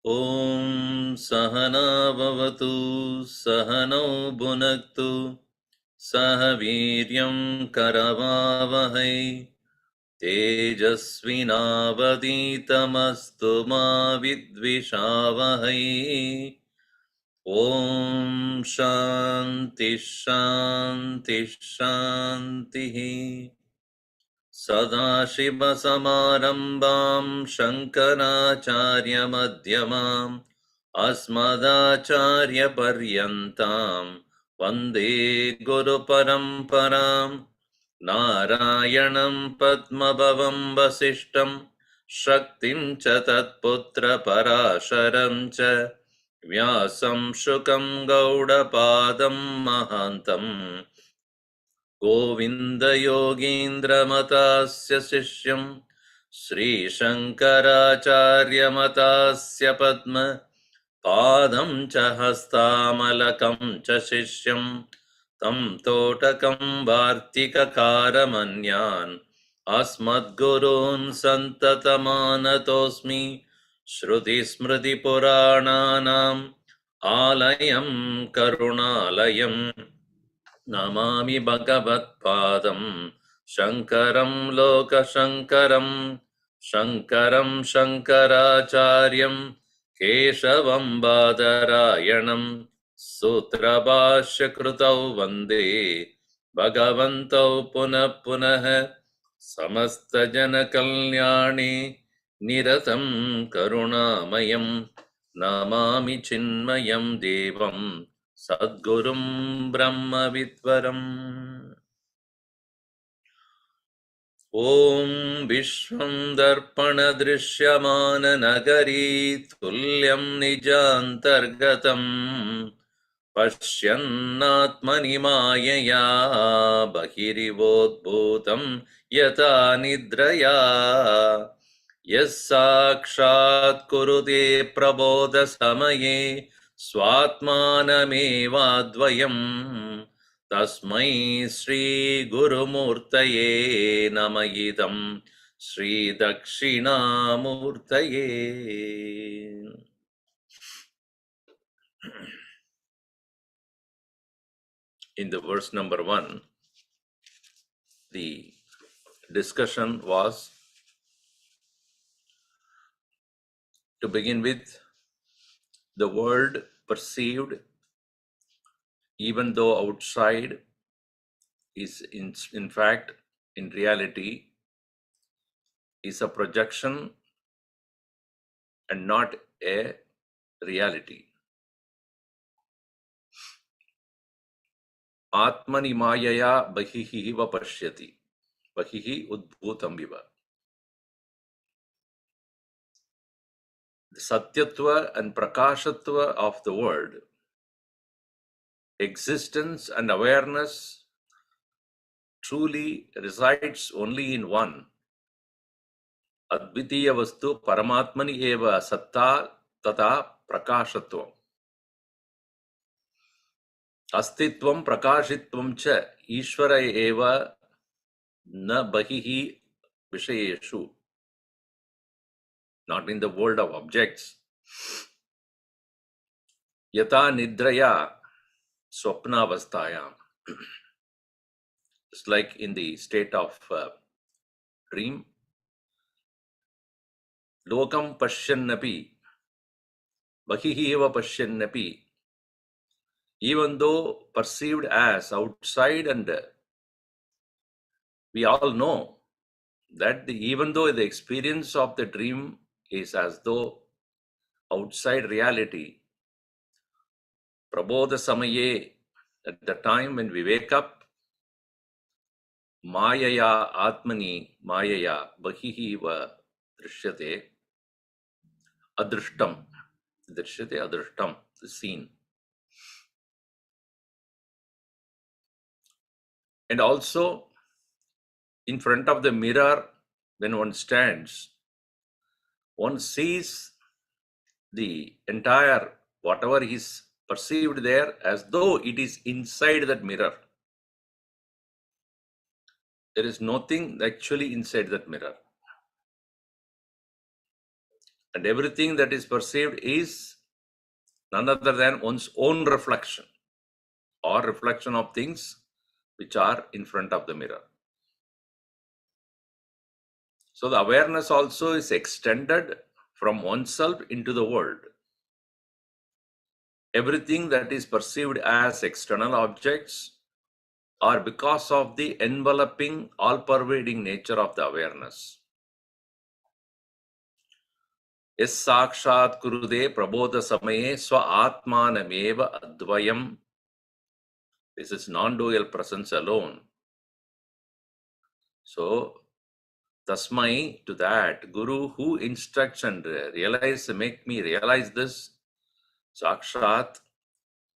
Om Sahana Bhavatu Sahano Bhunaktu Sahaviryam Karavavahai Tejasvinavaditamastu ma vidvishavahai. Om Shanti Shanti Shanti. Sadashivasamarambam Shankaracharya Madhyamam Asmadacharya Paryantam Vande Guru Paramparam Narayanam Padmabhavam Vasishtam Shaktim cha Tatputra Parasharam cha Vyasam Shukam Gaudapadam Mahantam Govinda Yogindra Matasya Sishyam Sri Shankaracharya Matasya Padma Padam cha Hastamalakam cha Sishyam Tam Totakam Vartika Karamanyan Asmad Gurun Santatamanatosmi Shruti Smriti Purananam Alayam Karunalayam Namami Bhagavat Padam Shankaram Loka Shankaram Shankaram Shankaracharyam Keshavam Badarayanam Sutra Bhashya Krutau Vande Bhagavantau Punah Punah Samasta Jana Kalyani Niratam Karunamayam Namami Chinmayam Devam Sadgurum Brahma Vidvaram. Om Vishwam Darpana Drishyamana Nagari Tulyam Nijantargatam Pashyannatmani Mayaya Bahirivodbhutam Yata Nidraya Yasakshat Kurude Prabodha Samaye Swatmanamevadvayam Tasmai Sri Gurumurtaye Namayidam Sri Dakshinamurtaye. In the verse number 1, the discussion was to begin with the world perceived, even though outside, is in fact, in reality, is a projection and not a reality. Atmani mayaya bahihi va pashyati. Bahihi udbhutam viva. The satyatva and prakashatva of the world, existence and awareness, truly resides only in one. Advitiya vastu paramatmani eva satta tata prakashatvam. Astitvam prakashitvam cha ishvara eva na bahihi vishayeshu. Not in the world of objects. Yata nidraya swapnavastayam. It's like in the state of dream. Lokam pashyannapi, bahihi eva pashyannapi, even though perceived as outside, and we all know that even though the experience of the dream is as though outside reality, prabodha samaye, at the time when we wake up, mayaya atmani mayaya bahihi va drishyate adrishtam, drishyate adrishtam, the scene. And also in front of the mirror, when one stands, one sees the entire whatever is perceived there as though it is inside that mirror. There is nothing actually inside that mirror. And everything that is perceived is none other than one's own reflection or reflection of things which are in front of the mirror. So the awareness also is extended from oneself into the world. Everything that is perceived as external objects are because of the enveloping, all-pervading nature of the awareness. Yes sakshat kurude prabodha samaye swa atmanameva advayam. This is non-dual presence alone. So, tasmai, to that Guru who instructs and make me realize this, sakshat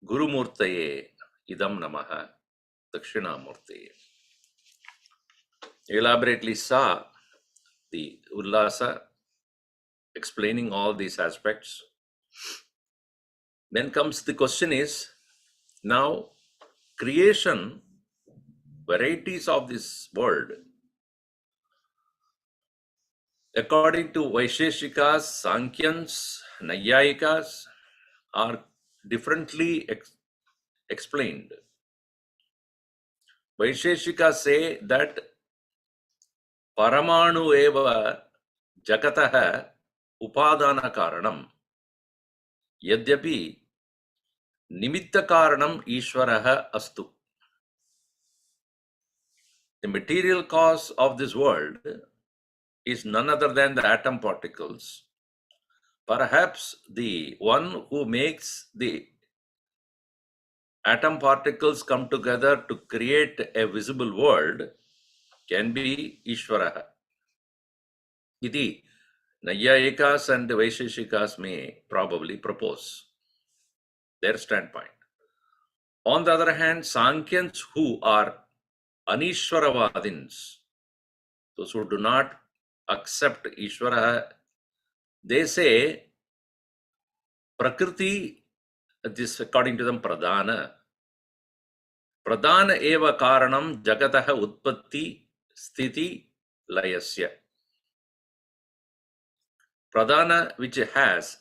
Guru Murtaye idam namaha Dakshinamoorty. Elaborately saw the Ullasa explaining all these aspects. Then comes the question is, now creation, varieties of this world, according to Vaisheshikas, Sankyans, Nayayikas, are differently explained. Vaisheshikas say that Paramanu eva Jakataha Upadana Karanam Yadyapi Nimitta Karanam Ishvaraha Astu. The material cause of this world is none other than the atom particles. Perhaps the one who makes the atom particles come together to create a visible world can be Ishvaraha. Iti Nayayikas and Vaisheshikas may probably propose their standpoint. On the other hand, Sankyans who are Anishwaravadins, those who do not accept Ishvara, they say Prakriti, this according to them, Pradhana eva karanam jagataha utpatti sthiti layasya. Pradhana, which has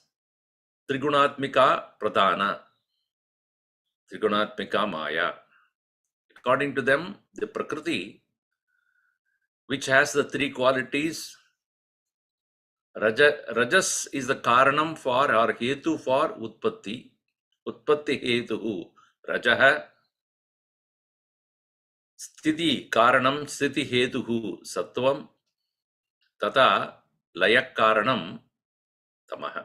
Trigunatmika Pradhana, Trigunatmika Maya. According to them, the Prakriti, which has the three qualities, Rajas is the Karanam for or Hetu for Utpatti. Utpatti Hetu Rajaha. Sthiti Karanam Sthiti Hetu Sattvam. Tata Layak Karanam Tamaha.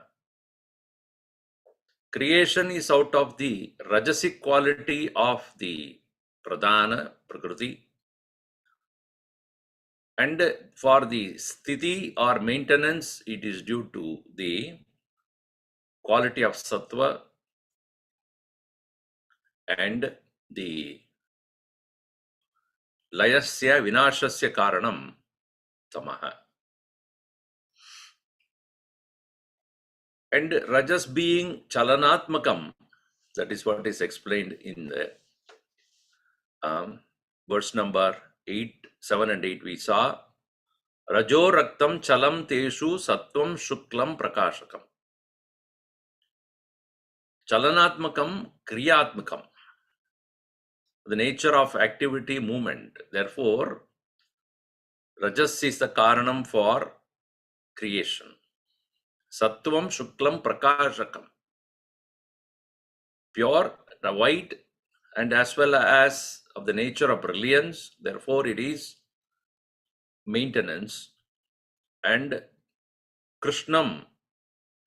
Creation is out of the Rajasic quality of the Pradhana Prakriti. And for the sthiti or maintenance, it is due to the quality of sattva and the layasya vinashasya karanam tamaha. And rajas being chalanatmakam, that is what is explained in the verse number 7 and 8 we saw. Rajo raktam chalam teshu sattvam shuklam prakashakam. Chalanatmakam kriyatmakam. The nature of activity, movement. Therefore, Rajas is the karanam for creation. Sattvam shuklam prakashakam. Pure white and as well as of the nature of brilliance, therefore it is maintenance. And Krishnam,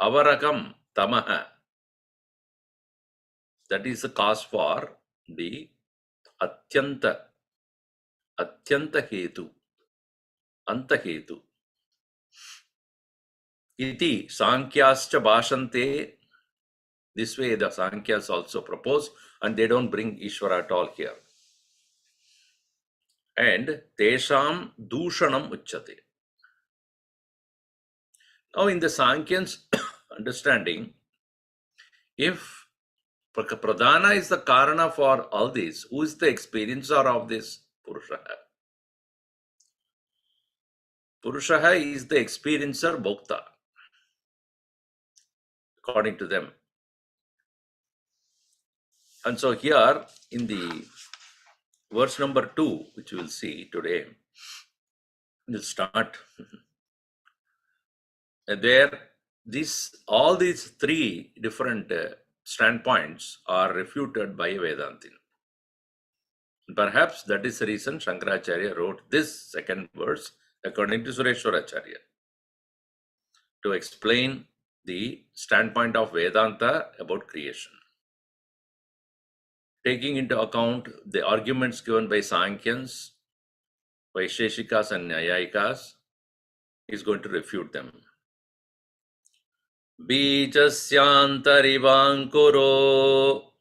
Avarakam, Tamaha, that is the cause for the Atyanta, Atyanta Hetu, Anta Hetu. Iti Sankyascha Bhashante. This way the Sankyas also propose, and they don't bring Ishvara at all here. And Tesham Dushanam Uchate. Now in the Sankyans understanding, if Pradhana is the Karana for all this, who is the experiencer of this? Purushaha. Purushaha is the experiencer Bhokta, according to them. And so here in the verse number 2, which we will see today, we'll start. There, all these three different standpoints are refuted by Vedantin. Perhaps that is the reason Shankaracharya wrote this second verse according to Sureshwaracharya, to explain the standpoint of Vedanta about creation. Taking into account the arguments given by Sankyans, Vaisheshikas and Nyayikas, is going to refute them. Bijasyantarivānkuro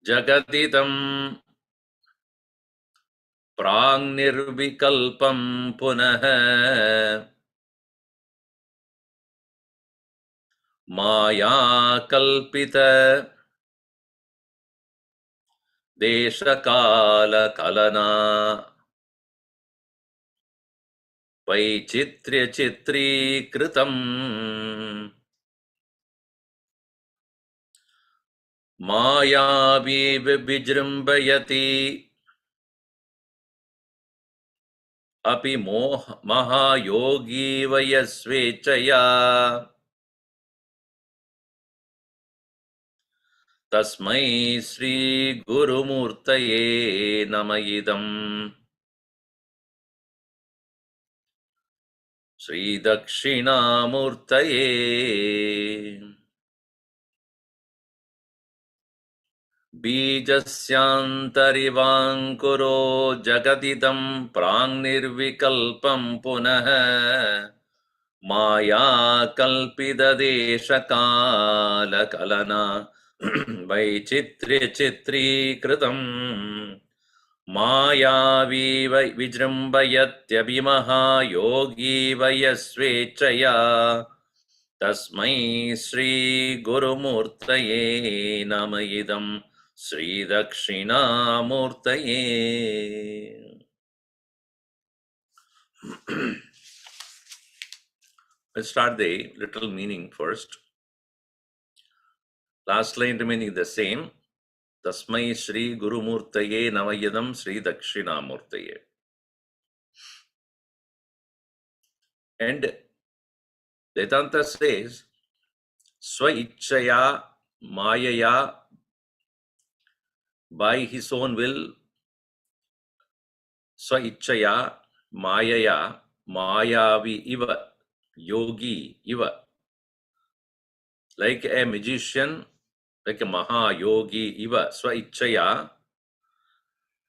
Jagaditam Prāgnirvikalpam Punaha Maya Kalpita Deshakala Kalana Vaichitrya Chitri Kritam Maya Vijrimbayati Api Mahayogi Vayasvechaya Tasmai Sri Gurumurtaye Namayidam Sri Dakshinamurtaye Bijasyantarivānkuro Jagadidam Prāgnirvikalpam Punaha Maya Kalpida Deshakala Kalana Vaichitrya Chitri Kritam Maya Vijrimbayatyabimaha Yogi Vayasvechaya Tasmai Sri Gurumurtaye Namayidam Sri Dakshinamurtaye. Let's start the literal meaning first. Last line remaining the same. Tasmai Sri Gurumurtaye Namayidam Sri Dakshinamurtaye. And Vedanta says, Swa Ichchaya Mayaya, by his own will, Swa Ichchaya Mayaya, Mayavi Iva, Yogi Iva, like a magician, like a Maha Yogi Iva, Swa Ichchaya,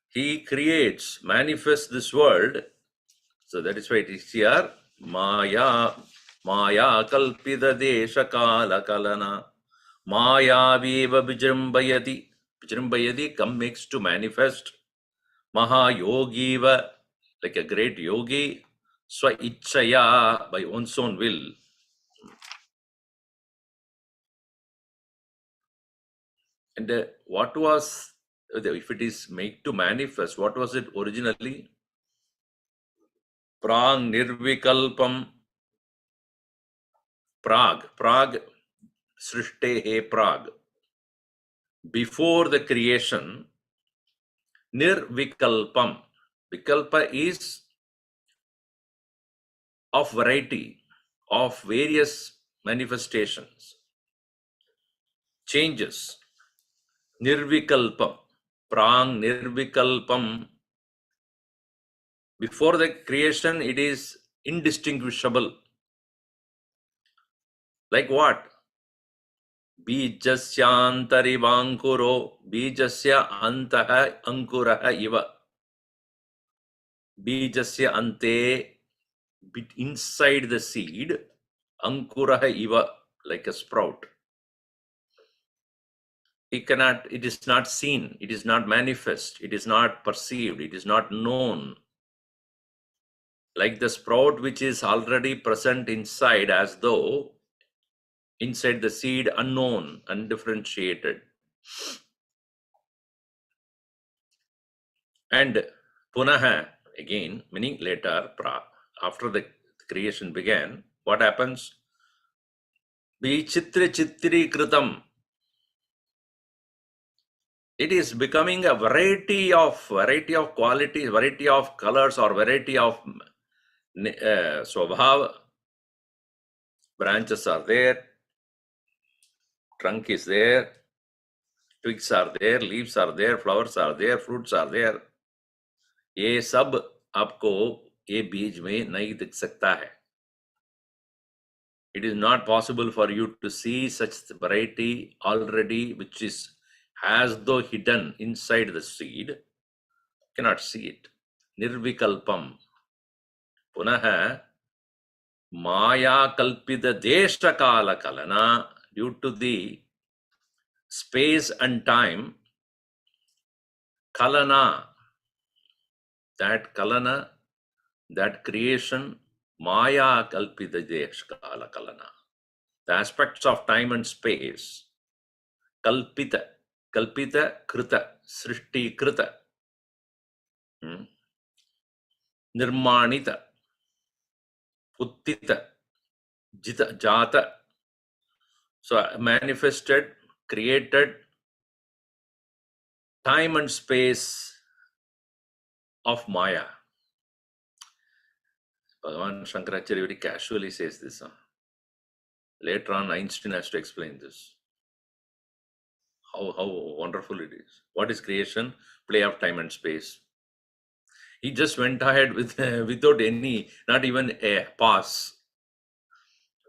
he creates, manifests this world. So that is why it is here, Maya Kalpida Desha Kala Kalana, Maya Viva Vijrimbayati. Vijrimbayati come makes to manifest, Maha Yogiva, like a great yogi, Swa Ichchaya, by one's own will. And what was, if it is made to manifest, what was it originally? Prang Nirvikalpam, Prag, Srishte Prag. Before the creation, Nirvikalpam. Vikalpa is of variety, of various manifestations. changes. Nirvikalpam. Prang nirvikalpam. Before the creation, it is indistinguishable. Like what? Bijasyantarivangkuro. Bijasya antaha ankuraha iva. Bijasya ante, inside the seed, ankuraha iva, like a sprout. It is not seen, it is not manifest, it is not perceived, it is not known. Like the sprout which is already present inside, as though inside the seed, unknown, undifferentiated. And punaha, again, meaning later, after the creation began, what happens? Vichitra chitri kritam. It is becoming a variety of qualities, variety of colors, or variety of swabhava. Branches are there, trunk is there, twigs are there, leaves are there, flowers are there, fruits are there. ये सब आपको ये बीज में नहीं दिख सकता है. It is not possible for you to see such variety already, which is as though hidden inside the seed. Cannot see it. Nirvikalpam. Punaha Maya kalpita desha kala kalana, due to the space and time, kalana, that creation, Maya kalpita desha kala kalana. The aspects of time and space, kalpita krita, srishti krita, nirmanita, uttita, jata. So manifested, created, time and space of Maya. Bhagavan Shankaracharya very casually says this. Later on, Einstein has to explain this. How wonderful it is. What is creation? Play of time and space. He just went ahead with without any, not even a pause.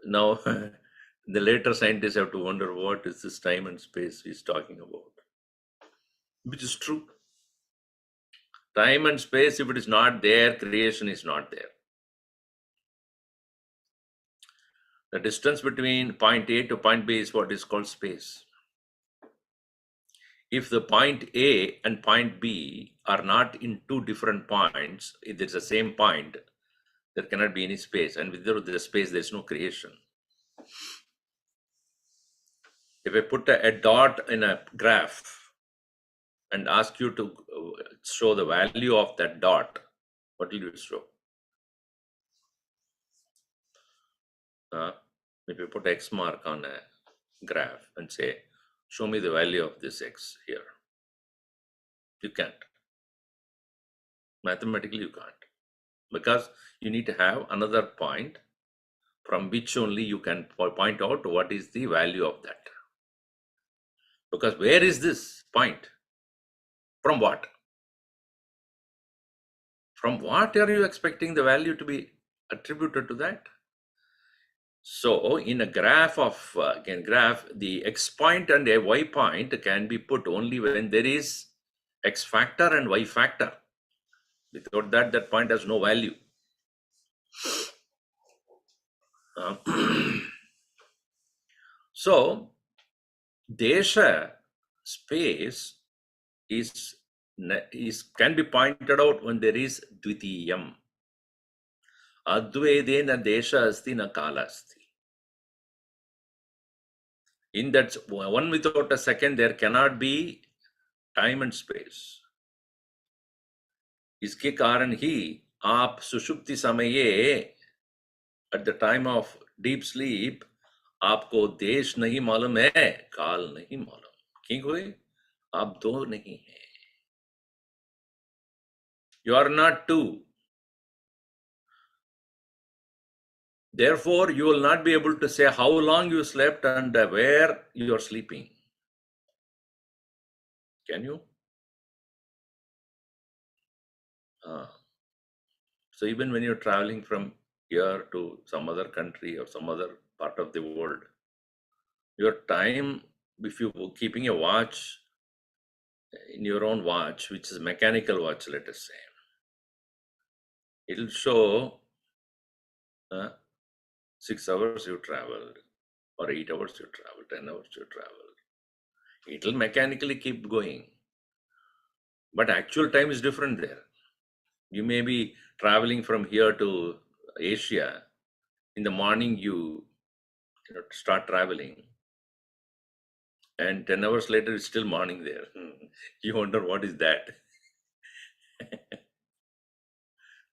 Now, the later scientists have to wonder what is this time and space he's talking about. Which is true. Time and space, if it is not there, creation is not there. The distance between point A to point B is what is called space. If the point A and point B are not in two different points, if it's the same point, there cannot be any space. And without the space, there's no creation. If I put a dot in a graph and ask you to show the value of that dot, what will you show? If you put X mark on a graph and say, show me the value of this X here, you can't. Mathematically, you can't. Because you need to have another point from which only you can point out what is the value of that. Because where is this point? From what? From what are you expecting the value to be attributed to that? So in a graph of, the X point and a Y point can be put only when there is X factor and Y factor. Without that, that point has no value. So, desha, space, can be pointed out when there is dvitiyam. Advedena desha asti na kala asti. In that one without a second, there cannot be time and space. इसके कारण ही आप सुषुप्ति समये, at the time of deep sleep, आपको देश नहीं मालूम है, काल नहीं मालूम. क्यों? आप दो नहीं हैं. You are not two. Therefore, you will not be able to say how long you slept and where you are sleeping. Can you? Ah. So even when you're traveling from here to some other country or some other part of the world, your time, if you keeping a watch in your own watch, which is mechanical watch, let us say, it'll show uh, 6 hours you traveled, or 8 hours you traveled, 10 hours you traveled. It'll mechanically keep going, but actual time is different there. You may be traveling from here to Asia. In the morning, start traveling, and 10 hours later, it's still morning there. You wonder what is that.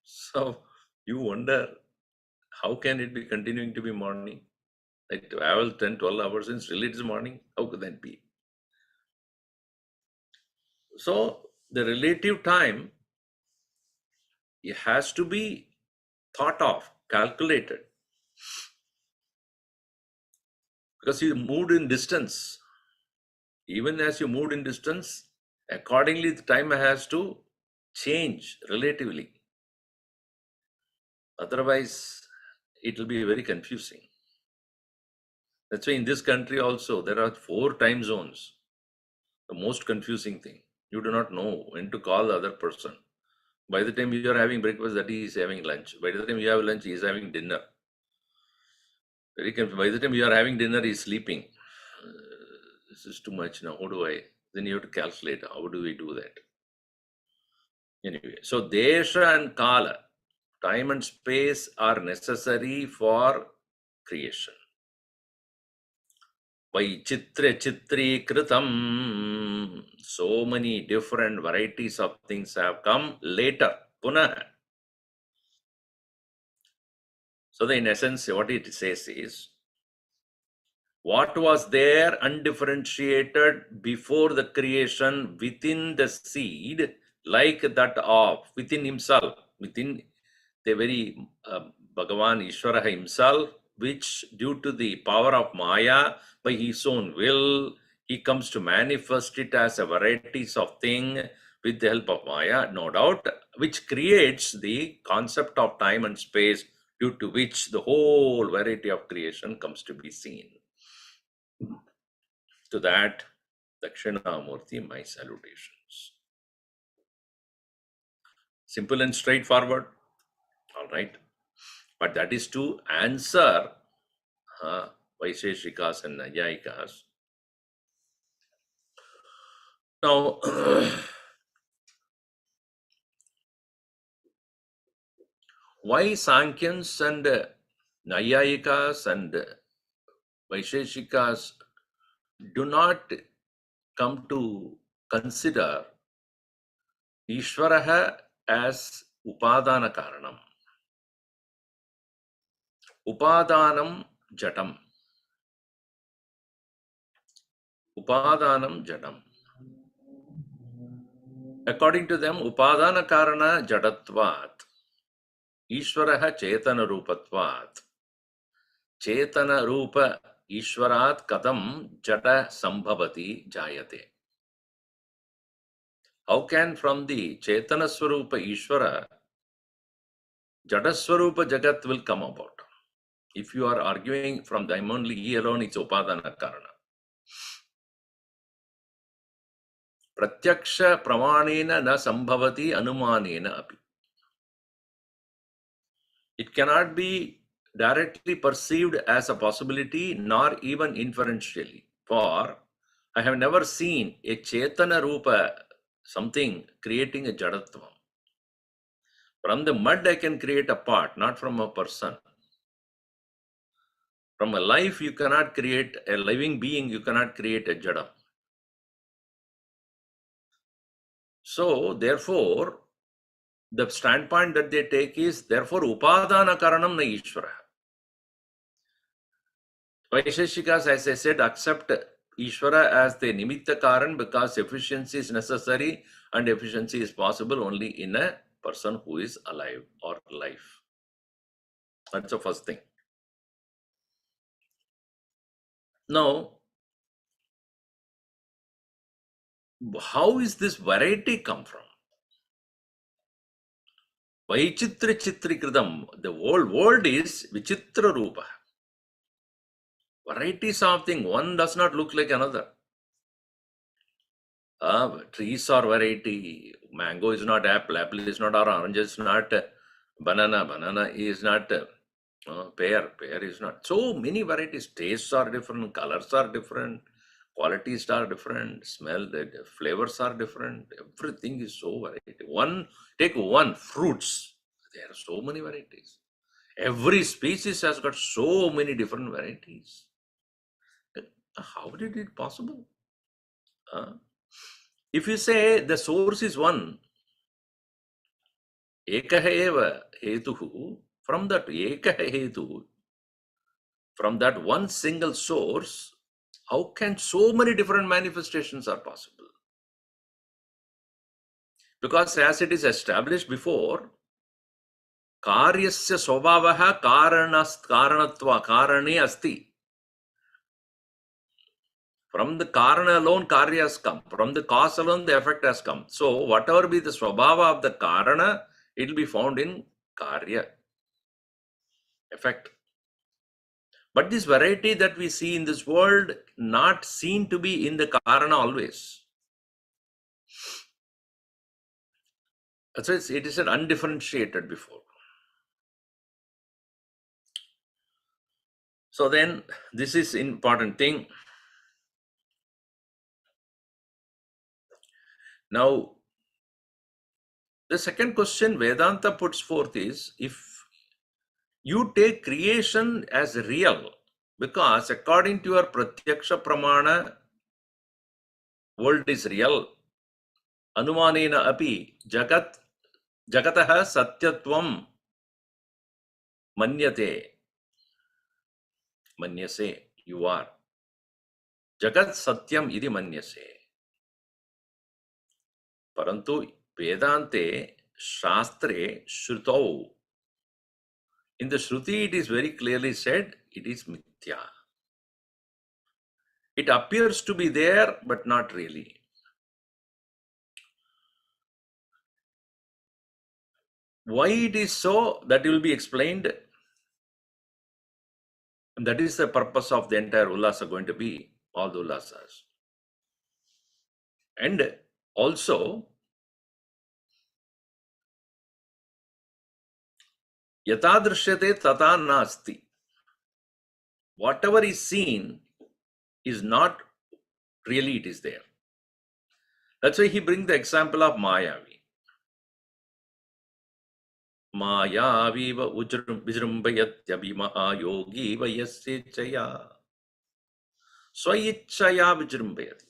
So you wonder how can it be continuing to be morning? Like travel 10, 12 hours and still it is morning. How could that be? So the relative time, it has to be thought of, calculated, because you moved in distance. Even as you moved in distance, accordingly the time has to change relatively. Otherwise, it will be very confusing. That's why in this country also there are 4 time zones. The most confusing thing. You do not know when to call the other person. By the time you are having breakfast, that he is having lunch. By the time you have lunch, he is having dinner. Very confusing. By the time you are having dinner, he is sleeping. This is too much now. How do I? Then you have to calculate. How do we do that? Anyway, so Desha and Kala, time and space are necessary for creation. By Chitra Chitri Kritam, so many different varieties of things have come later. Punah. So, in essence, what it says is, what was there undifferentiated before the creation within the seed, like that of within himself, within the very Bhagavan Ishvara himself, which due to the power of Maya, by his own will, he comes to manifest it as a varieties of thing with the help of Maya, no doubt, which creates the concept of time and space, due to which the whole variety of creation comes to be seen. To that, Dakshinamoorty, my salutations. Simple and straightforward, all right. But that is to answer Vaisheshikas and Nayayikas. Now, why Sankyans and Nayayikas and Vaisheshikas do not come to consider Ishvaraha as Upadana Karanam? Upadanam Jatam. Upadanam Jatam. According to them, Upadana Karana Jadatvat. Ishvaraha Chetana Rupatvat. Chetana Rupa Ishvarat Kadam Jata Sambhavati Jayate. How can from the Chetana Swarupa Ishvara, Jata Swarupa Jagat will come about? If you are arguing from them only, he alone, it's Upadana Karana. Pratyaksha Pramanena na Sambhavati Anumanena api. It cannot be directly perceived as a possibility, nor even inferentially. For I have never seen a Chetana Rupa, something creating a Jadatvam. From the mud, I can create a pot, not from a person. From a life, you cannot create a living being, you cannot create a Jada. So, therefore, the standpoint that they take is, therefore, Upadana Karanam na Ishvara. Vaisheshikas, as I said, accept Ishvara as the Nimitta Karan because efficiency is necessary and efficiency is possible only in a person who is alive or life. That's the first thing. Now, how is this variety come from? Vaichitra Chitri Kridam. The whole world is Vichitra Rupa. Variety something. One does not look like another. Trees are variety. Mango is not apple. Apple is not orange. Is not banana. Banana is not pear. Pear is not. So many varieties. Tastes are different. Colors are different. Qualities are different. Smell, the flavors are different. Everything is so variety. Take one fruits. There are so many varieties. Every species has got so many different varieties. How did it possible? If you say the source is one, ekah eva hetuhu, from that ekah hetu, from that one single source, how can so many different manifestations are possible? Because as it is established before, karyasya swabhavaha karanatva karane asti. From the karana alone, karya has come. From the cause alone, the effect has come. So whatever be the swabhava of the karana, it will be found in karya, effect. But this variety that we see in this world, not seen to be in the karana always. So it is an undifferentiated before. So then, this is important thing. Now, the second question Vedanta puts forth is, if you take creation as real, because according to your pratyaksha pramana, world is real. Anumanena api jagataha satyatvam manyase, you are. Jagat satyam idi manyase. Parantu Vedante Shastre Shrutau. In the Shruti, it is very clearly said, it is mithya. It appears to be there, but not really. Why it is so, that will be explained. And that is the purpose of the entire Ullasa going to be, all the Ullasas. And also, Yatadrishyate tata nasti. Whatever is seen is not really it is there. That's why he brings the example of Mayavi. Mayaviva vijrumbhayatyabhimaha yogi vayasechaya swaichaya vijrumbhayati.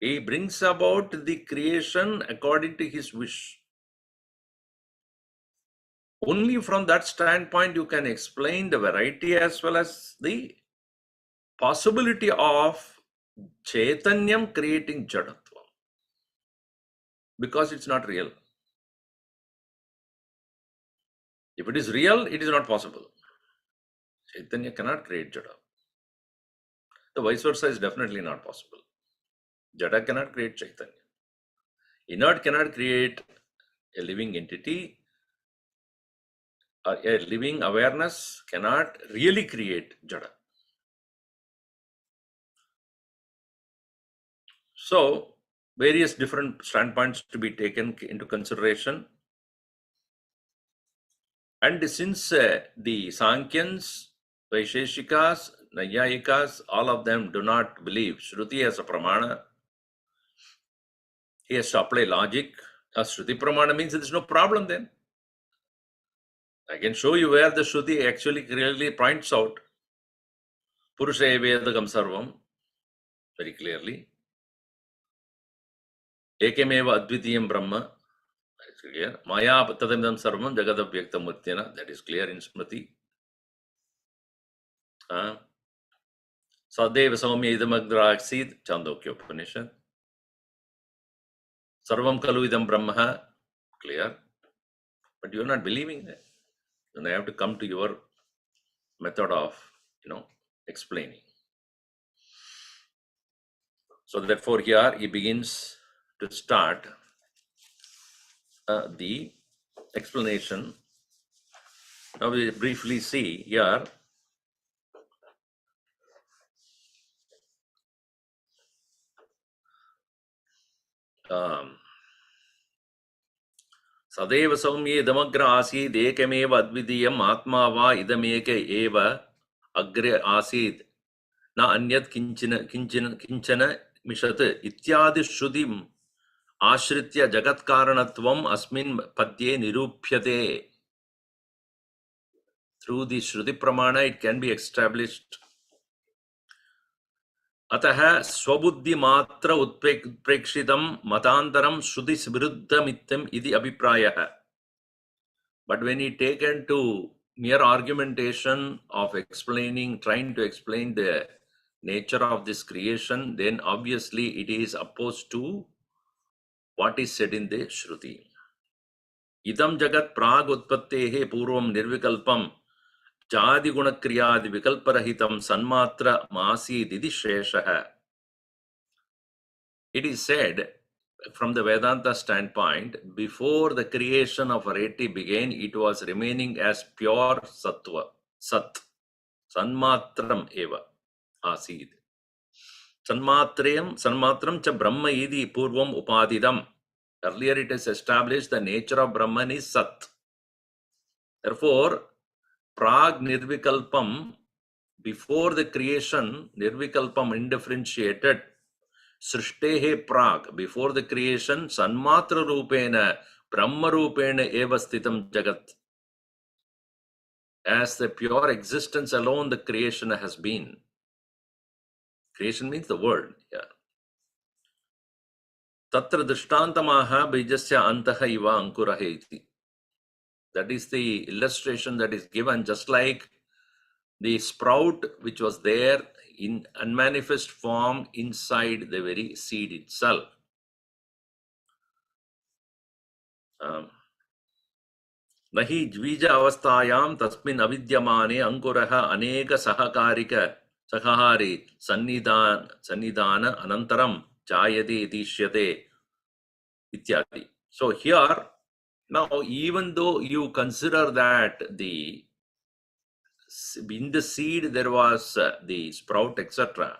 He brings about the creation according to his wish. Only from that standpoint you can explain the variety as well as the possibility of Chaitanyam creating Jadatva. Because it's not real. If it is real, it is not possible. Chaitanya cannot create Jada. The vice versa is definitely not possible. Jada cannot create Chaitanya. Inert cannot create a living entity. A living awareness cannot really create Jada. So, various different standpoints to be taken into consideration. And since the Sankyans, Vaisheshikas, Nayayikas, all of them do not believe Shruti as a pramana, he has to apply logic. A Shruti pramana means there is no problem then. I can show you where the Shruti actually clearly points out Purusha Vedagam Sarvam very clearly. Ekemeva Advitiyam Brahma, that is clear. Maya Tadamidam Sarvam Jagadabhyakta Murtyana, that is clear in Smriti. Sadeva Saumya Idamagdraaksid, Chandokya Upanishad. Sarvam Kalu Idam Brahma, clear. But you are not believing that. Then I have to come to your method of, explaining. So therefore here he begins to start the explanation. Now we briefly see here. सदैव सौम्ये इदमग्र आसीत् एकमेव अद्वितीयम् आत्मा वा इदमेक एव अग्रे आसीत् न अन्यत् किञ्चन मिषत् इत्यादि श्रुतिम् आश्रित्य जगत्कारणत्वम् अस्मिन् पद्ये निरूप्यते. Through the Shruti Pramana it can be established. अतः स्वबुद्धि मात्र उत्प्रेक्षितं मतांतरं श्रुति विरुद्धमित्यम् इति अभिप्रायः. But when he taken to mere argumentation of explaining, trying to explain the nature of this creation, then obviously it is opposed to what is said in the Shruti. Idam jagat prag utpattehe purvam nirvikalpam jadi gunakriyadi vikalparahitam sanmatra masi didi sheshaha. It is said from the Vedanta standpoint, before the creation of variety began, it was remaining as pure sattva, sat, sanmatram eva asid. Sanmatram cha brahma idi purvam upadidam. Earlier it is established the nature of Brahman is sat. Therefore, prag nirvikalpam, before the creation, nirvikalpam undifferentiated, Srishtahe prag, before the creation, Sanmatra Rupena, Brahma Rupena eva sthitam jagat. As the pure existence alone, the creation has been. Creation means the world. Yeah. Tatra drishtantamaha bijasya antaha iva ankuraha iti. That is the illustration that is given, just like the sprout which was there in unmanifest form inside the very seed itself. Nahi dvija avasthayam tasmin avidyamane ankuraha aneka sakahari sannidana anantaram jayate itishyate ityadi. So here, now even though you consider that in the seed there was the sprout, etc.,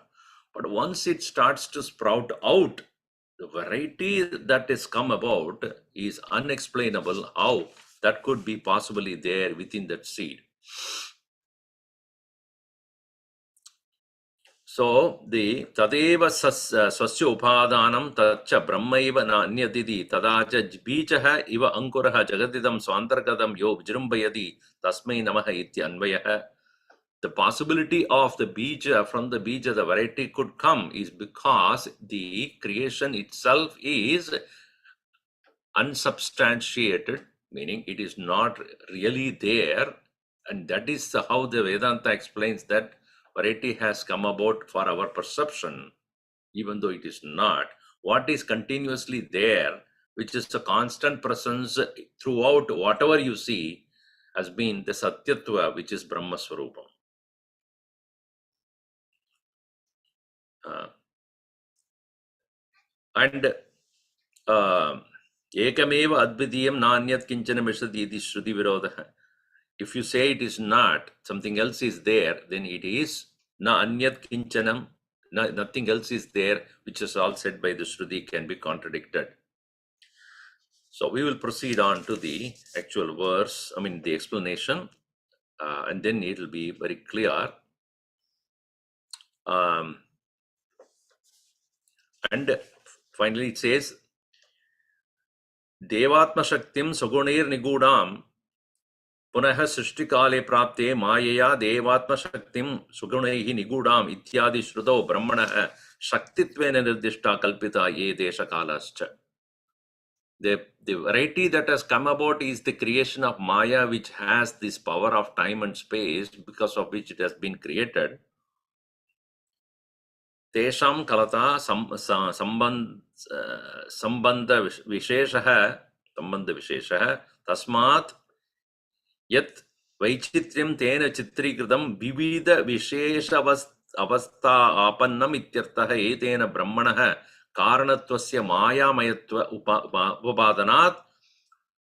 but once it starts to sprout out, the variety that has come about is unexplainable. How that could be possibly there within that seed. So the tadeva swasya upadanam tacha brahmaiva na anyatidi tadacha bichaha iva ankuraha jagadidam swantargadam yo vijrumbayadi tasmai namaha iti anvayah. The possibility of the bija, from the bija the variety could come, is because the creation itself is unsubstantiated, meaning it is not really there, and that is how the Vedanta explains that variety has come about for our perception, even though it is not. What is continuously there, which is a constant presence throughout whatever you see, has been the Satyatva, which is Brahma Swarupam. And ekameva advidiyam nanyat kinchana mishati iti shruti virodha. If you say it is not, something else is there, then it is na anyat kinchanam, nothing else is there, which is all said by the Shruti can be contradicted. So we will proceed on to the actual verse, the explanation, and then it will be very clear. And finally it says, Devatma Shaktim Sagunir Nigudam Punah Srishtikale Prapte Mayaya Devatma Shaktim Sugunaihi Nigudam Ityadi Shruto Brahmana Shaktitvena Nirdishta Kalpita Ye Deshakalascha. The variety that has come about is the creation of Maya, which has this power of time and space, because of which it has been created. Tesham kalata sambandha visheshaha tasmat yat vaichityam tena chitrikritam vivida visheshavas अवस्था आपन्नम इत्यर्थः एतेन ब्रह्मणः कारणत्वस्य मायामयत्व उपादानात्,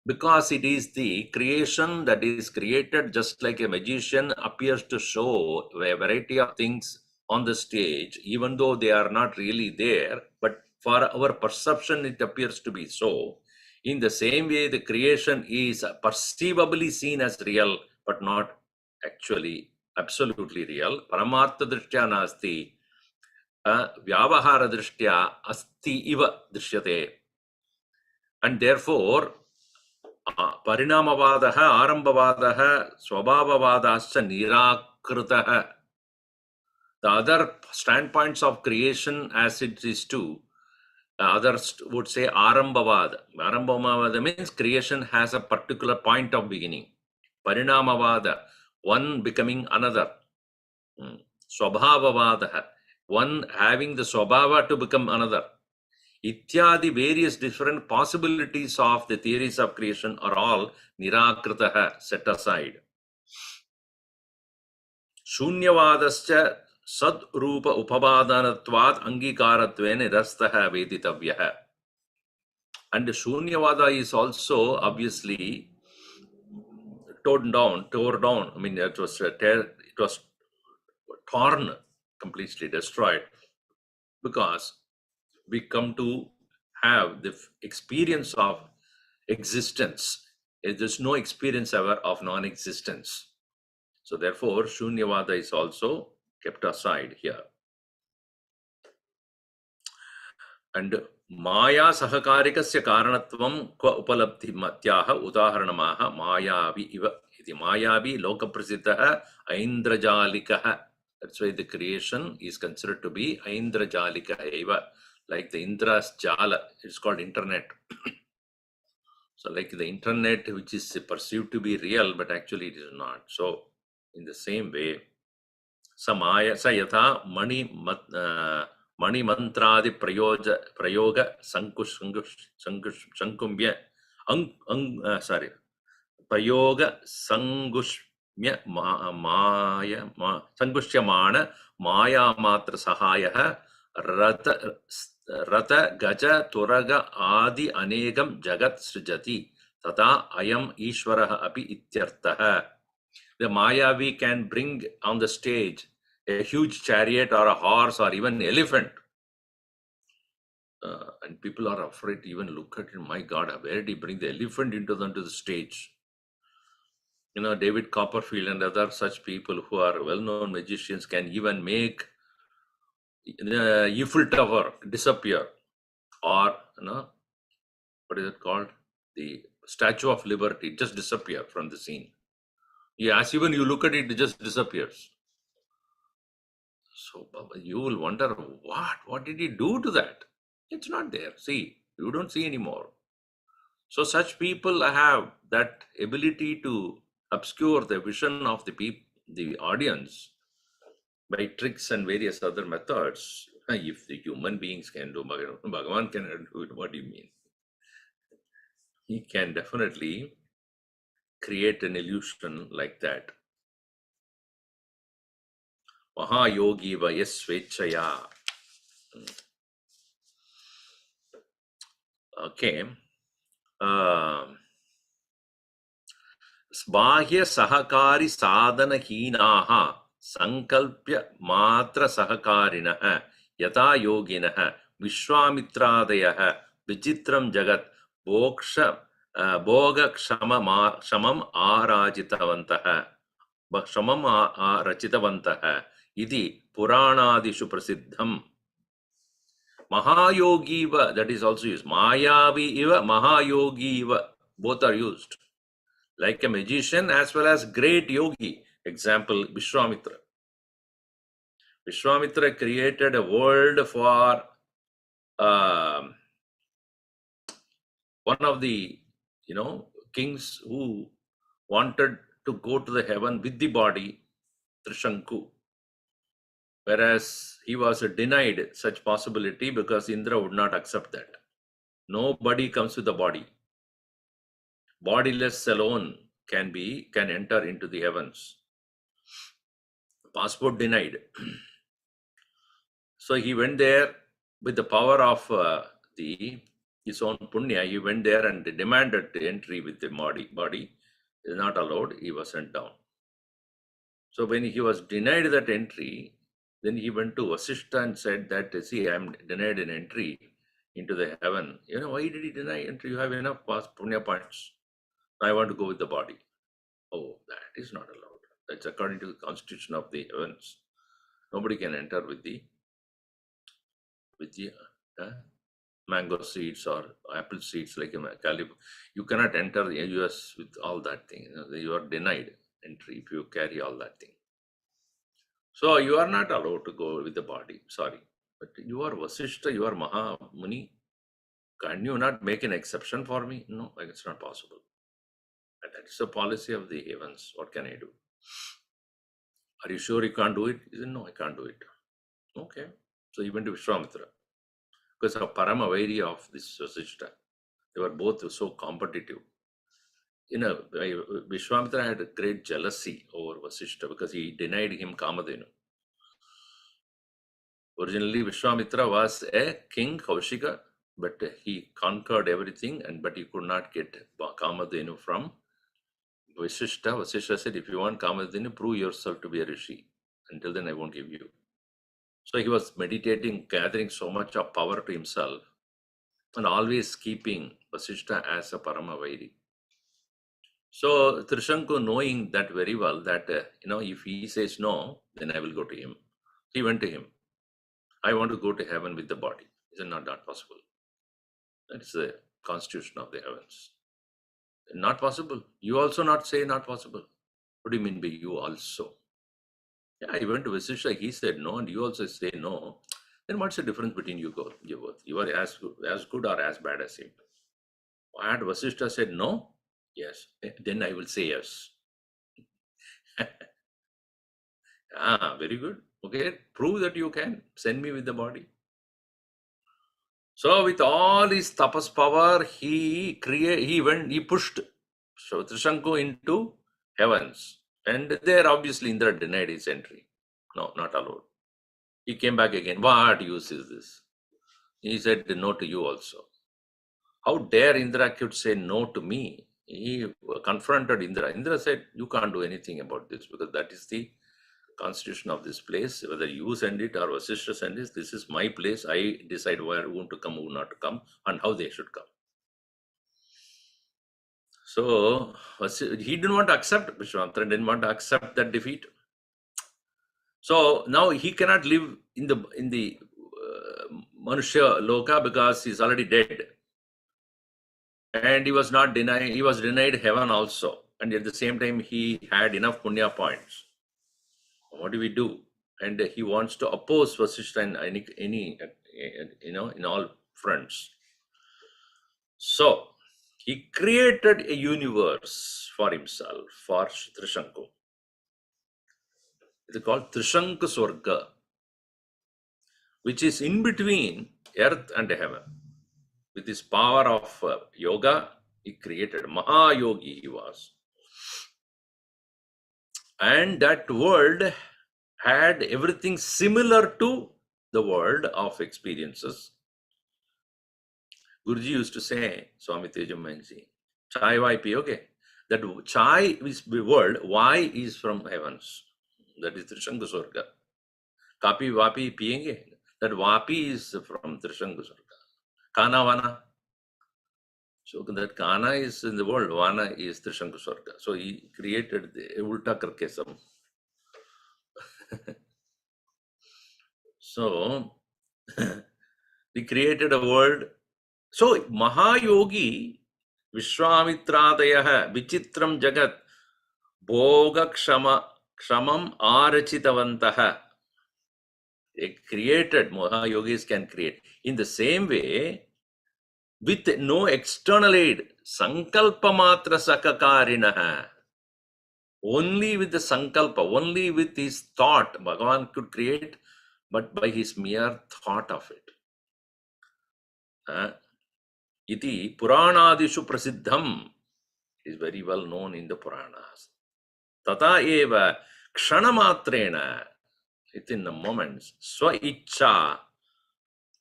because it is the creation that is created, just like a magician appears to show a variety of things on the stage, even though they are not really there, but for our perception it appears to be so. In the same way, the creation is perceivably seen as real, but not actually absolutely real. Paramartha drishtya nasti, vyavahara drishtya asti iva drishyate. And therefore, परिणामवादः, आरंभवादः, स्वभाववादाश्च निराकृतः. The other standpoints of creation as it is too, others would say arambhavada. Arambhavada means creation has a particular point of beginning. Parinamavada, one becoming another. Swabhavavada, one having the swabhava to become another. Ityadi, various different possibilities of the theories of creation are all nirakritaha, set aside. Shunyavadascha sadrupa upabadanatvat angikaratve nirastaha veditavyah. And Shunyavada is also obviously tore down. I mean, it was torn, completely destroyed, because we come to have the experience of existence. There's no experience ever of non-existence. So therefore, Shunyavada is also kept aside here. And Maya sahakarikasya karanatvam kwa upalabdhi matyaha udaharanamaha mayavi iva iti. Mayavi lokaprasiddhaha aindrajalikaha. That's why the creation is considered to be aindrajalika eva, like the Indra's jala. It's called internet. So like the internet, which is perceived to be real, but actually it is not. So in the same way, Samaya Sayatha Mani Mantradi Prayoga Sankumbya Prayoga Sangushmya Maya Sangushямana Maya Matra Sahaya Rata Gaja Turaga Adi Anegam Jagat Srijati Tata Ayam Ishvaraha Api Ityartaha. The Mayavi can bring on the stage a huge chariot or a horse or even an elephant. And people are afraid to even look at it. My God, where did he bring the elephant into the stage? You know, David Copperfield and other such people who are well-known magicians can even make the Eiffel Tower disappear, or what is it called? The Statue of Liberty just disappear from the scene. Yes, even you look at it, it just disappears. So you will wonder, what did he do to that? It's not there. See, you don't see anymore. So such people have that ability to obscure the vision of the audience by tricks and various other methods. If the human beings can do, Bhagavan cannot do it. What do you mean? He can definitely create an illusion like that. Mahayogi va yasvechaya. Okay. बाह्य सहकारी साधन हीनाः संकल्प्य मात्र सहकारिणः यथा योगिनः विश्वामित्रादयः विचित्रं जगत् भोगक्षमम् रचितवन्तः इति पुराणादिषु प्रसिद्धम्. Mahayogi iva, that is also used. Mayavi iva, Mahayogi iva, both are used. Like a magician as well as great yogi. Example, Vishwamitra. Vishwamitra created a world for one of the kings who wanted to go to the heaven with the body, Trishanku. Whereas he was denied such possibility because Indra would not accept that. Nobody comes with the body. Bodiless alone can enter into the heavens. Passport denied. So he went there with the power of his own punya. He went there and demanded entry with the body. Is not allowed. He was sent down. So when he was denied that entry, then he went to Vasishta and said that, see, I am denied an entry into the heaven. Why did he deny entry? You have enough punya points. I want to go with the body. Oh, that is not allowed. That's according to the constitution of the heavens. Nobody can enter with the mango seeds or apple seeds like a caliber. You cannot enter the US with all that thing. You are denied entry if you carry all that thing. So you are not allowed to go with the body. Sorry. But you are Vasishta, you are Maha Muni. Can you not make an exception for me? No, it's not possible. And that is the policy of the heavens. What can I do? Are you sure you can't do it? He said, no, I can't do it. Okay. So he went to Vishwamitra. Because of Parama Vairi of this Vasishta. They were both so competitive. Vishwamitra had a great jealousy over Vasishta because he denied him Kamadhenu. Originally, Vishwamitra was a king, Kaushika, but he conquered everything, but he could not get Kamadhenu from Vasishta. Vasishta said, if you want Kamadhenu, prove yourself to be a rishi. Until then, I won't give you. So he was meditating, gathering so much of power to himself, and always keeping Vasishta as a Parama Vairi. So Trishanku, knowing that very well, that if he says no, then I will go to him. He went to him. I want to go to heaven with the body. Is it not possible? That is the constitution of the heavens. Not possible. You also not say not possible. What do you mean by you also? Yeah, I went to Vasishtha. He said no, and you also say no. Then what's the difference between you both? You are as good or as bad as him. And Vasishtha said no. Yes. Then I will say yes. Very good. Okay, prove that you can. Send me with the body. So with all his tapas power, he pushed Trishanku into heavens. And there obviously Indra denied his entry. No, not allowed. He came back again. What use is this? He said no to you also. How dare Indra could say no to me? He confronted Indra. Indra said, you can't do anything about this because that is the constitution of this place. Whether you send it or Vasishtha send it, this is my place. I decide whom to come, who not to come, and how they should come. So he didn't want to accept, Vishwamitra didn't want to accept that defeat. So now he cannot live in the Manushya Loka because he's already dead. And he was denied heaven also. And at the same time, he had enough punya points. What do we do? And he wants to oppose Vasishtha in all fronts. So he created a universe for himself, for Trishanku. It's called Trishanku Swarga, which is in between earth and heaven. With his power of yoga, he created Mahayogi he was. And that world had everything similar to the world of experiences. Guruji used to say, Swami Tejamanji, chai vai piyoge? That chai is the world, why is from heavens. That is Trishanku Swarga. Kapi vapi piyenge? That vapi is from Trishanku Swarga. Kana vana. So that Kana is in the world, Vana is Trishanku Swarga. So he created the ulta karke sam. So he created a world. So Mahayogi Vishwamitradayah Vichitram Jagat Bhoga Kshamam Arachitavantaha. They created, Mahayogis can create. In the same way, with no external aid, Sankalpa Matra Sakakarinaha. Only with the Sankalpa, only with his thought, Bhagavan could create, but by his mere thought of it. Iti Puranadishu Prasiddham is very well known in the Puranas. Tata eva Kshanamatrena. within the moments. Swa icha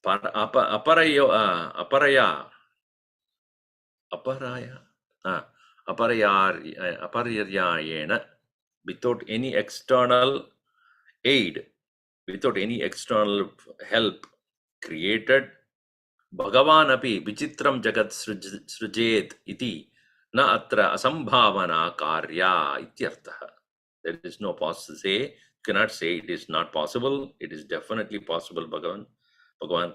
aparaya aparaya aparyaryayena, without any external aid, without any external help, created. Bhagavan api vichitram jagat srujet iti na atra asambhavana karya ityartha. There is no possible say, cannot say it is not possible. It is definitely possible. Bhagavan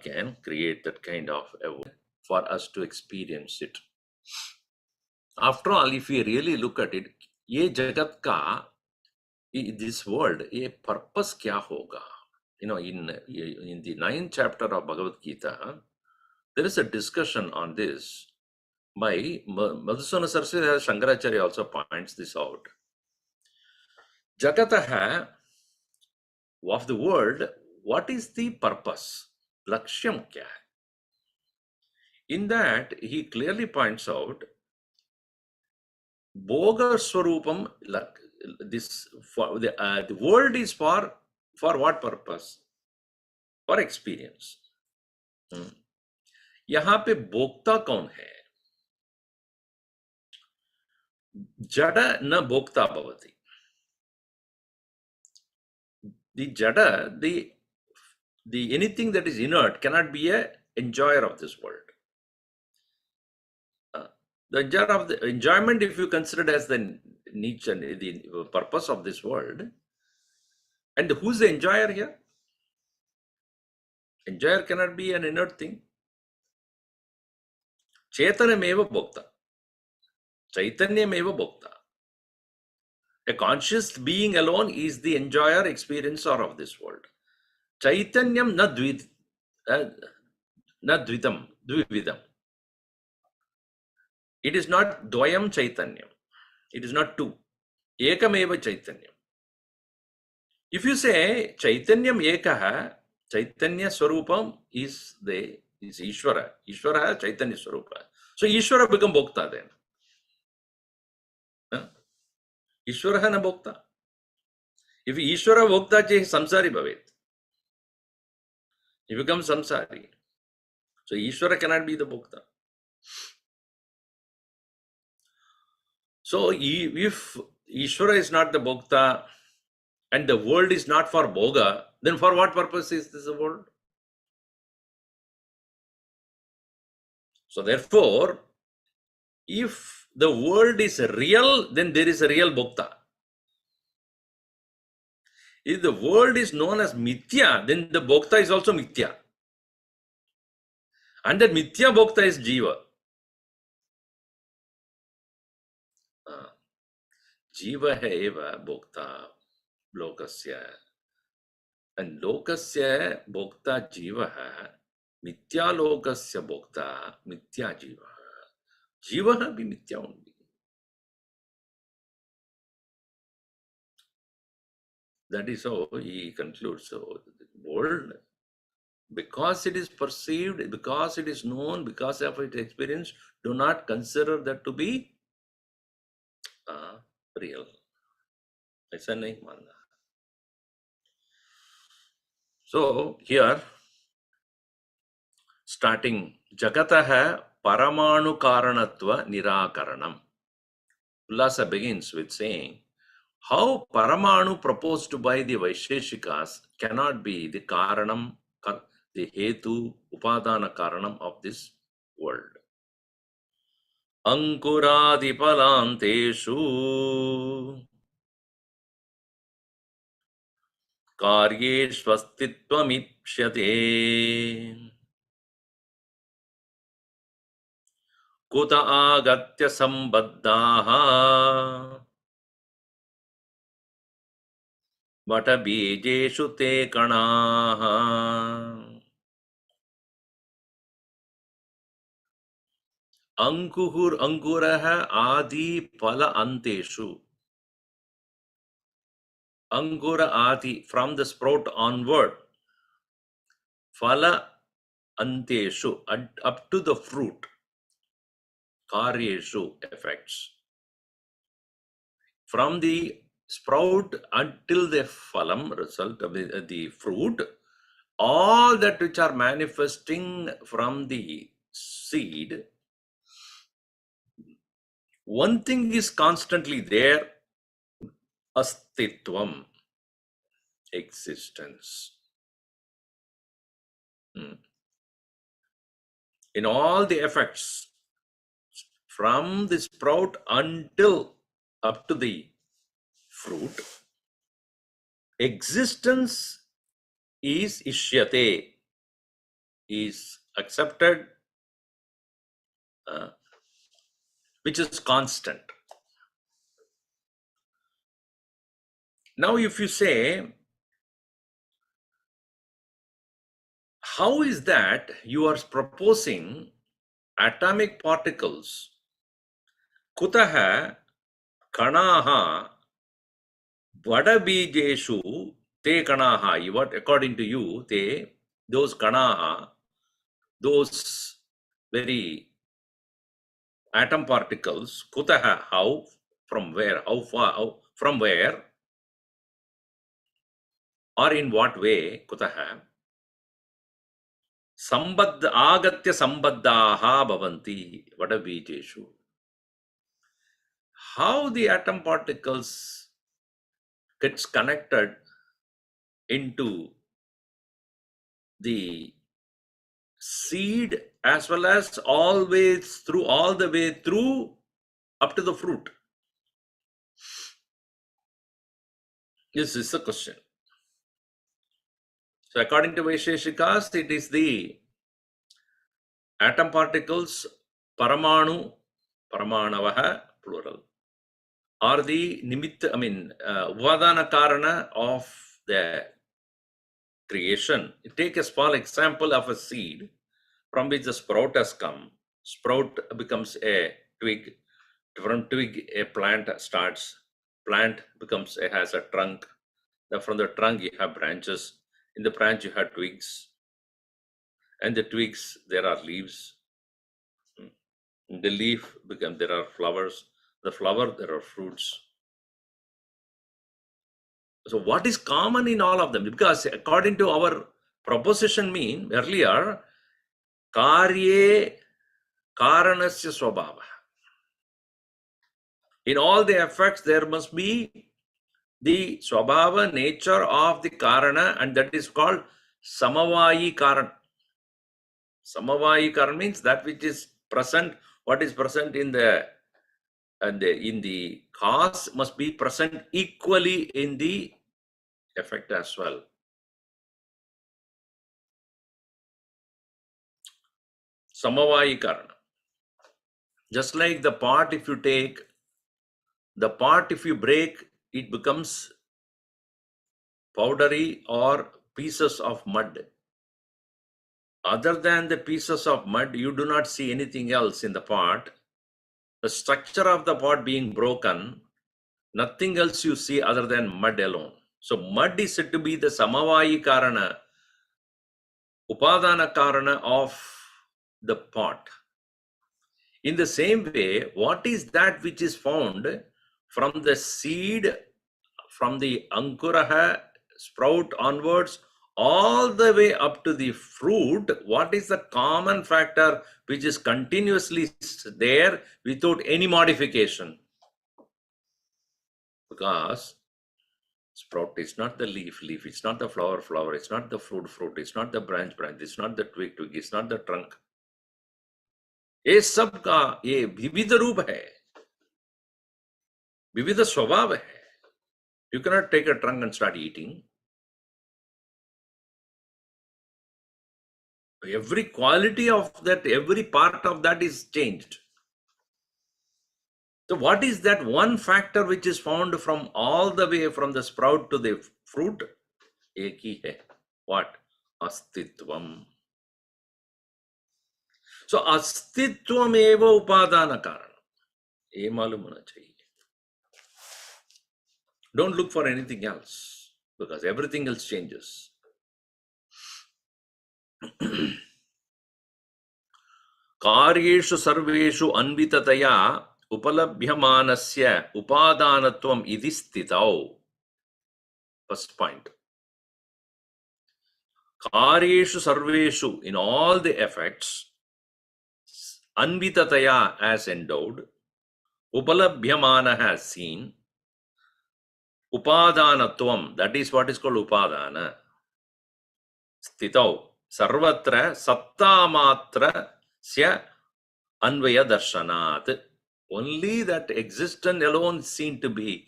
can create that kind of a world for us to experience it. After all, if we really look at it, ye jagat ka, this world, ye purpose kya hoga? You know, in the 9th chapter of Bhagavad Gita, there is a discussion on this by Madhusudana Saraswati. Shankaracharya also points this out. Jagataha of the world, what is the purpose? Lakshyam kya hai? In that, he clearly points out, Bhoga Swarupam, this for the world is for what purpose? For experience. यहाँ पे भोक्ता कौन है? Jada na bhokta bhavati. The jada, the anything that is inert cannot be a enjoyer of this world. The enjoyer of the enjoyment, if you consider it as the niche and the purpose of this world, and who's the enjoyer here? Enjoyer cannot be an inert thing. Chetanameva bhokta. Chaitanyameva bhokta. A conscious being alone is the enjoyer, experiencer of this world. Chaitanyam na dvitam, dvividam. It is not dvayam chaitanyam. It is not two. Ekameva chaitanyam. If you say chaitanyam ekaha, chaitanya swarupam is Ishvara. Ishvara chaitanya swarupa. So Ishvara become bhokta then. Ishvara na bhokta. If Ishvara bhokta che samsari bhavet. He becomes samsari. So Ishvara cannot be the bhokta. So if Ishvara is not the bhokta and the world is not for bhoga, then for what purpose is this world? So therefore, if the world is real, then there is a real bhokta. If the world is known as mithya, then the bhokta is also mithya. And that mithya bhokta is jiva. Jiva hai eva bhokta lokasya. And lokasya bhokta jiva hai. Mithya lokasya bhokta mithya jiva. Jiva be mithya only. That is how he concludes. So the world, because it is perceived, because it is known, because of its experience, do not consider that to be real. ऐसा नहीं मानना. So here, starting Jagataha Paramanu Karanatva Nirakaranam. Ullasa begins with saying how Paramanu proposed by the Vaisheshikas cannot be the Karanam, the Hetu, Upadana Karanam of this world. Ankuradipalanteshu Karyeshvastitvam Kuta agatya sambaddaha Vata bijeshu te kanaha Ankuraha adi pala anteshu. Angura adi, from the sprout onward. Phala anteshu, up to the fruit. Karyeshu, effects. From the sprout until the phalam, result of the fruit, all that which are manifesting from the seed, one thing is constantly there, astitvam, existence. In all the effects, from the sprout until up to the fruit, existence is ishyate, is accepted, which is constant. Now, if you say, how is that you are proposing atomic particles? Kutaha kanaha vadabijeshu te kanaha. What according to you, those kanaha, those very atom particles, kutaha, how, from where, how far, how, from where, or in what way, kutaha, sambadha, agatya sambadhaha bhavanti, vadabijeshu. How the atom particles gets connected into the seed as well as always through, all the way through up to the fruit. This is the question. So according to Vaisheshikas, it is the atom particles, paramanu, paramanavaha, plural, are the nimitta, uvadana karana of the creation. Take a small example of a seed from which the sprout has come. Sprout becomes a twig. From twig, a plant starts. Plant becomes has a trunk. From the trunk, you have branches. In the branch, you have twigs. And the twigs, there are leaves. In the leaf, there are flowers. The flower, there are fruits. So what is common in all of them? Because according to our proposition earlier, karye karanasya swabhava. In all the effects, there must be the swabhava, nature of the karana, and that is called samavayi karan. Samavayi karan means that which is present, what is present in the cause must be present equally in the effect as well. Samavayi karana. Just like the pot, if you take the pot, if you break, it becomes powdery or pieces of mud. Other than the pieces of mud, you do not see anything else in the pot. The structure of the pot being broken, nothing else you see other than mud alone. So mud is said to be the samavayi karana, upadana karana of the pot. In the same way, what is that which is found from the seed, from the ankuraha, sprout onwards, all the way up to the fruit? What is the common factor which is continuously there without any modification? Because sprout is not the leaf, it's not the flower, it's not the fruit, it's not the branch, it's not the twig, it's not the trunk. ये सब का ये विविध रूप है, विविध स्वभाव है. You cannot take a trunk and start eating. Every quality of that, every part of that is changed. So what is that one factor which is found from all the way from the sprout to the fruit? एक ही है. What? अस्तित्वम. So अस्तित्वम एव उपादान कारण. ये मालूम होना चाहिए. Don't look for anything else, because everything else changes. Karyeshu sarveshu anvitataya Upalabhyamanasya upadanatvam idi stitau. First point. Karyeshu sarveshu, in all the effects, anvitataya as endowed, upalabhyamana has seen, upadanatvam, that is what is called upadana, stitau, sarvatra sattamatra sya anvaya darshanat. Only that existence alone seen to be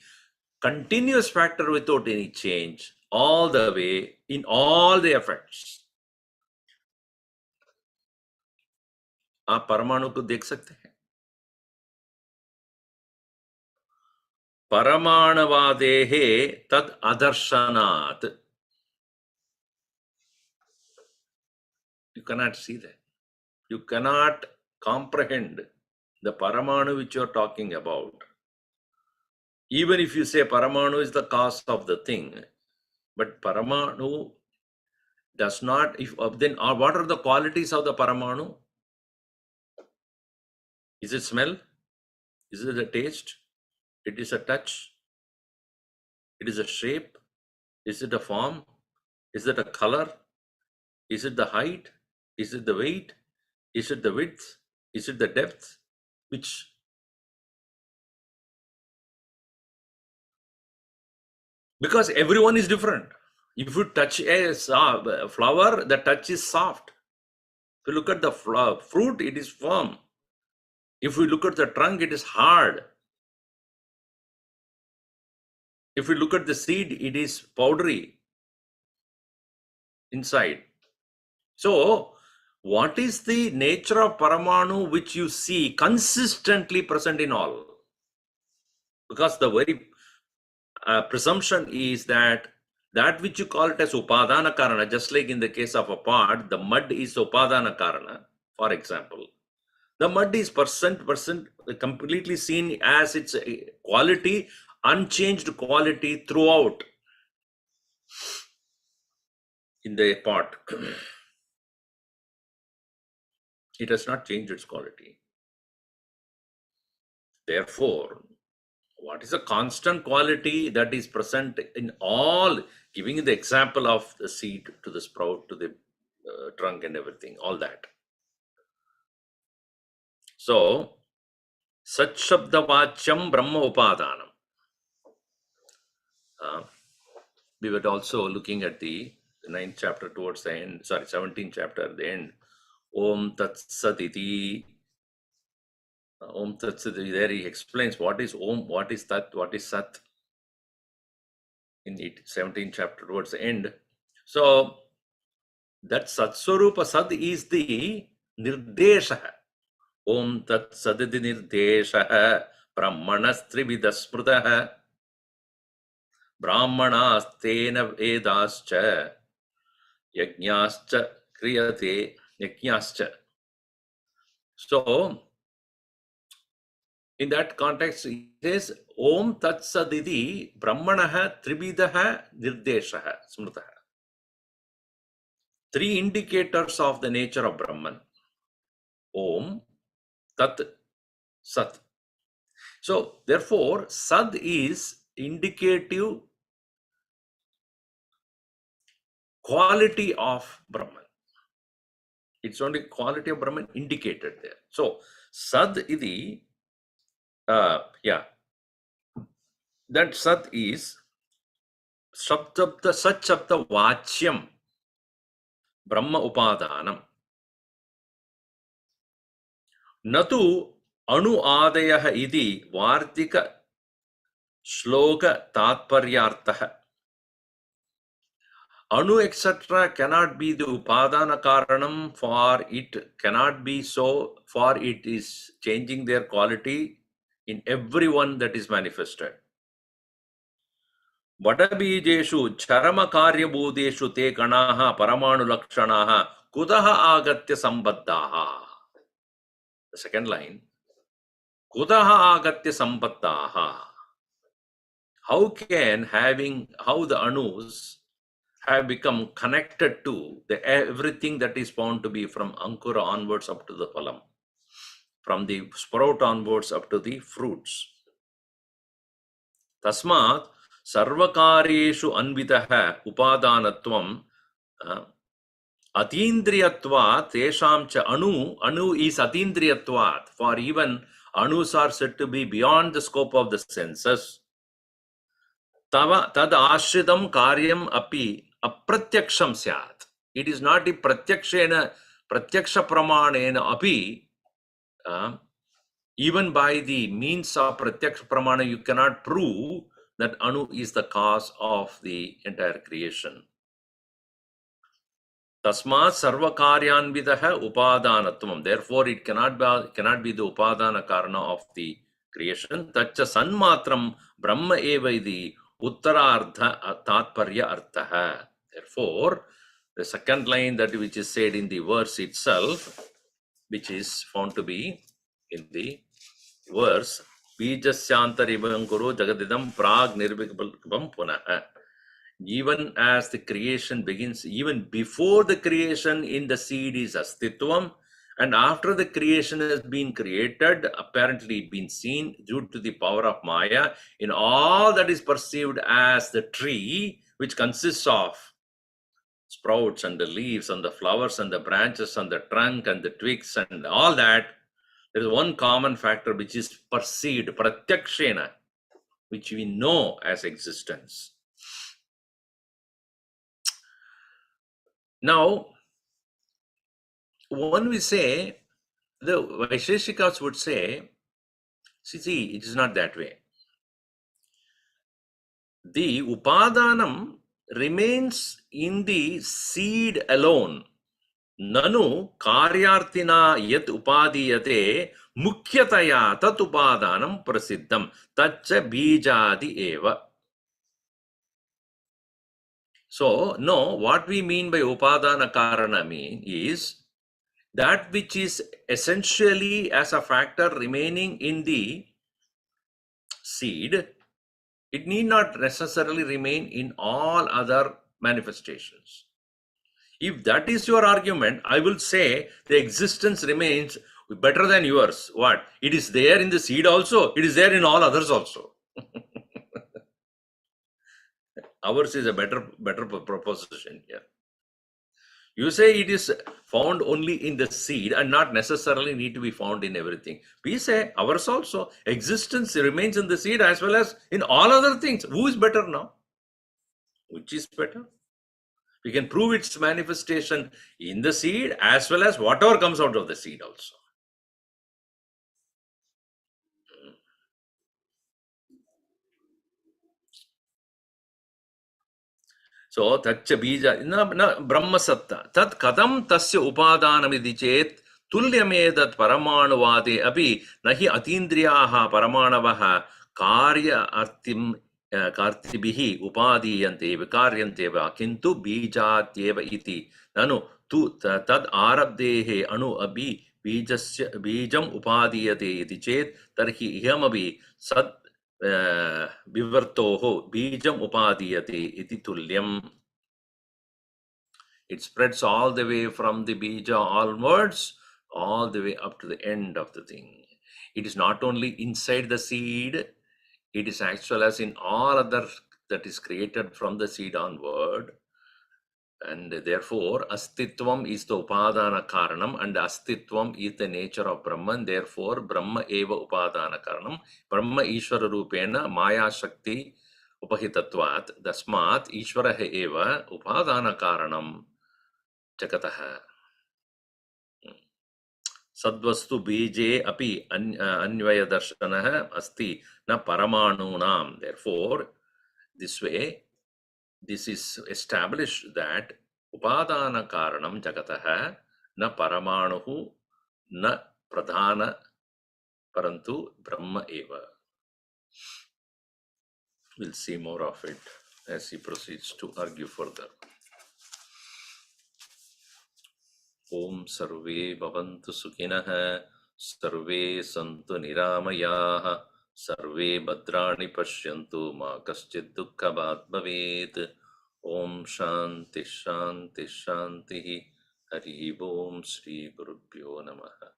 continuous factor without any change, all the way, in all the effects. आप परमाणु को देख सकते हैं. परमाणुवादेः तद अदर्शनात्. You cannot see that. You cannot comprehend the paramanu which you are talking about. Even if you say paramanu is the cause of the thing, but paramanu does not, if then what are the qualities of the paramanu? Is it smell? Is it a taste? It is a touch? It is a shape? Is it a form? Is it a color? Is it the height? Is it the weight? Is it the width? Is it the depth? Which? Because everyone is different. If you touch a flower, the touch is soft. If you look at the fruit, it is firm. If we look at the trunk, it is hard. If we look at the seed, it is powdery inside. So, what is the nature of Paramanu which you see consistently present in all? Because the very presumption is that which you call it as Upadana Karana, just like in the case of a pot, the mud is Upadana Karana, for example. The mud is percent completely seen as its quality, unchanged quality throughout in the pot. It has not changed its quality. Therefore, what is a constant quality that is present in all, giving the example of the seed to the sprout, to the trunk and everything, all that. So, Satshabdavachyam Brahma Upadanam. We were also looking at the 9th chapter towards the end, 17th chapter at the end. Om Tat Sat Iti. Om Tat Sat. There he explains what is Om, what is Tat, what is Sat. In the 17th chapter towards the end. So, that Satswarupa Sad is the Nirdesha. Om Tat Saditi Nirdesha Brahmanastrividasmrutaha Brahmanastena Vedascha Yajñascha Kriyate Yajñascha. So, in that context, it says Om Tat Saditi Brahmanaha Trividaha Nirdeshaha Smrutaha. Three indicators of the nature of Brahman. Om, Tat, Sat. So, therefore, Sad is indicative quality of Brahman. It's only quality of Brahman indicated there. So, Sad idi, that Sat is Shabda Sat Shabda Vachyam Brahma Upadanam. Natu Anu Adayah idi Vartika Shloka Tatparyartaha. Anu etc. cannot be the Upadana Karanam, for it cannot be so, for it is changing their quality in everyone that is manifested. Vadabijeshu Charama Karya Budeshu Te Kanaha Paramanu Lakshanaha Kudaha Agatya Sambaddaha. The second line. Kudaha Agatya Sambaddaha. How the Anus have become connected to the everything that is found to be from Ankura onwards up to the Phalam. from the sprout onwards up to the fruits. Tasmat sarvakaryeshu anvitaha upadanatvam atindriyatvat tesham cha anu is atindriyatvat, for even anus are said to be beyond the scope of the senses. Tava tad ashridam karyam api apratyaksham syat. It is not the pratyaksha pramanena api. Even by the means of pratyaksha pramana, you cannot prove that anu is the cause of the entire creation. Tasmat sarvakaryanvidaha upadanatvam. Therefore, it cannot be the upadana karana of the creation. Tacha sanmatram brahma eva iti uttarartha tatparya arthaha. Therefore, the second line that which is said in the verse itself, which is found to be in the verse, Bijasyantaribam Guru Jagadidam Prag Nirvikabam Punaha. Even as the creation begins, even before the creation in the seed is Astitvam, and after the creation has been created, apparently been seen due to the power of Maya, in all that is perceived as the tree, which consists of sprouts and the leaves and the flowers and the branches and the trunk and the twigs and all that, there is one common factor which is perceived, pratyakshena, which we know as existence. Now, when we say, the Vaisheshikas would say, see, it is not that way. The upadanam remains in the seed alone. Nanu karyartina yat upadiyate mukhyataya tat upadanam prasiddham tacha bijadi eva. So, no, what we mean by upadana karana mean is that which is essentially as a factor remaining in the seed, it need not necessarily remain in all other manifestations. If that is your argument, I will say the existence remains better than yours. What? It is there in the seed also, it is there in all others also. Ours is a better proposition here. You say it is found only in the seed and not necessarily need to be found in everything. We say ours also, existence remains in the seed as well as in all other things. Who is better now? Which is better? We can prove its manifestation in the seed as well as whatever comes out of the seed also. So, tacha bija, na brahma satta, tat kadam tasya upadanamidi chet tulyamedat paramanuvade api nahi atindriyaha paramanavaha karya artim kartibihi upadiyante vikaryanteva kintu bijatyeva iti nanu tu tad arabdehe anu abhi bijam upadiyate iti chet tarhi ihamabi sat vivartoho bijam upadiyate iti tulyam. It spreads all the way from the bija onwards, all the way up to the end of the thing. It is not only inside the seed, it is actual as in all other that is created from the seed onward. And therefore, Astitvam is the Upadana Karanam, and Astitvam is the nature of Brahman. Therefore, Brahma eva Upadana Karanam. Brahma Ishvara Rupena Maya Shakti Upahitatvat. Dasmat Ishvara eva Upadana Karanam Jakataha. Sadvastu Bije api Anvaya Darshanaha Asti na Paramanunam. Therefore, this way, this is established that upadana karanam jagataha na paramanuhu na pradhana parantu brahma eva. We'll see more of it as he proceeds to argue further. Om sarve bhavantu sukhinah sarve santu niramayaha sarve bhadrani pashyantu ma kaschid dukkhabhat bhavet. Om Shanti Shanti Shanti Hari Om Shri Gurubhyo Namaha.